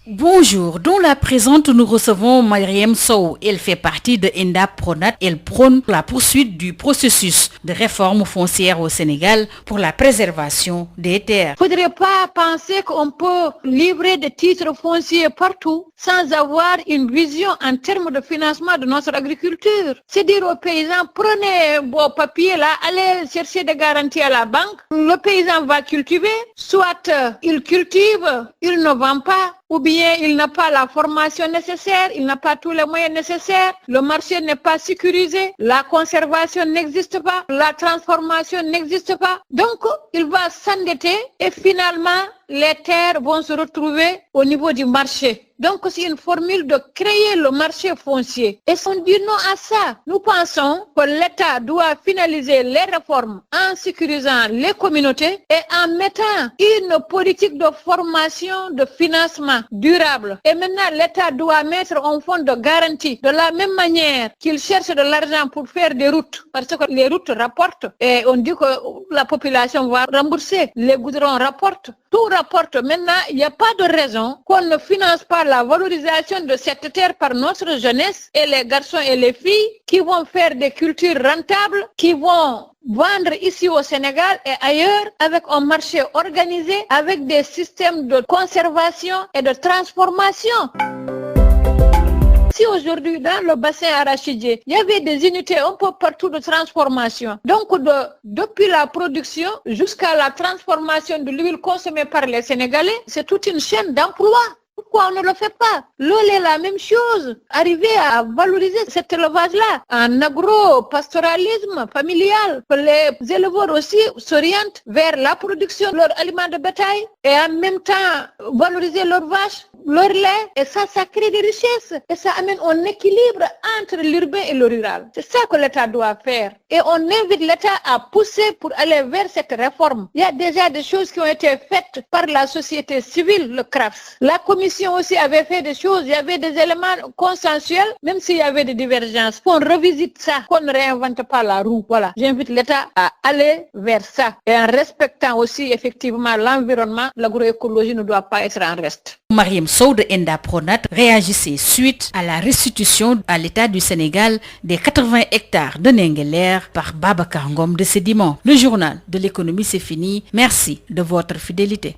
Bonjour, dans la présente, nous recevons Mariam Sow. Elle fait partie de ENDA Pronat. Elle prône la poursuite du processus de réforme foncière au Sénégal pour la préservation des terres. Il ne faudrait pas penser qu'on peut livrer des titres fonciers partout sans avoir une vision en termes de financement de notre agriculture. C'est dire aux paysans, prenez vos papiers là, allez chercher des garanties à la banque. Le paysan va cultiver, soit il cultive, il ne vend pas, ou bien il n'a pas la formation nécessaire, il n'a pas tous les moyens nécessaires, le marché n'est pas sécurisé, la conservation n'existe pas, la transformation n'existe pas. Donc, il va s'endetter et finalement, les terres vont se retrouver au niveau du marché. Donc, c'est une formule de créer le marché foncier. Et on dit non à ça. Nous pensons que l'État doit finaliser les réformes en sécurisant les communautés et en mettant une politique de formation, de financement durable. Et maintenant, l'État doit mettre un fonds de garantie de la même manière qu'il cherche de l'argent pour faire des routes. Parce que les routes rapportent et on dit que la population va rembourser. Les goudrons rapportent. Tout rapporte. Maintenant, il n'y a pas de raison qu'on ne finance pas la valorisation de cette terre par notre jeunesse et les garçons et les filles qui vont faire des cultures rentables, qui vont vendre ici au Sénégal et ailleurs avec un marché organisé, avec des systèmes de conservation et de transformation. Si aujourd'hui, dans le bassin arachidier, il y avait des unités un peu partout de transformation. Donc, depuis la production jusqu'à la transformation de l'huile consommée par les Sénégalais, c'est toute une chaîne d'emploi. Pourquoi on ne le fait pas? L'eau est la même chose. Arriver à valoriser cet élevage-là en agro-pastoralisme familial, que les éleveurs aussi s'orientent vers la production de leurs aliments de bétail et en même temps valoriser leurs vaches, leur lait, et ça crée des richesses et ça amène un équilibre entre l'urbain et le rural. C'est ça que l'État doit faire et on invite l'État à pousser pour aller vers cette réforme. Il y a déjà des choses qui ont été faites par la société civile, le CRAFS. La commission aussi avait fait des choses, il y avait des éléments consensuels, même s'il y avait des divergences. Qu'on revisite ça, qu'on ne réinvente pas la roue. Voilà, j'invite l'État à aller vers ça et en respectant aussi effectivement l'environnement. L'agroécologie ne doit pas être en reste. Mariam Sow de ENDA Pronat réagissait suite à la restitution à l'État du Sénégal des 80 hectares de Nengueler par Babacar Ngom de Sédiment. Le journal de l'économie, c'est fini. Merci de votre fidélité.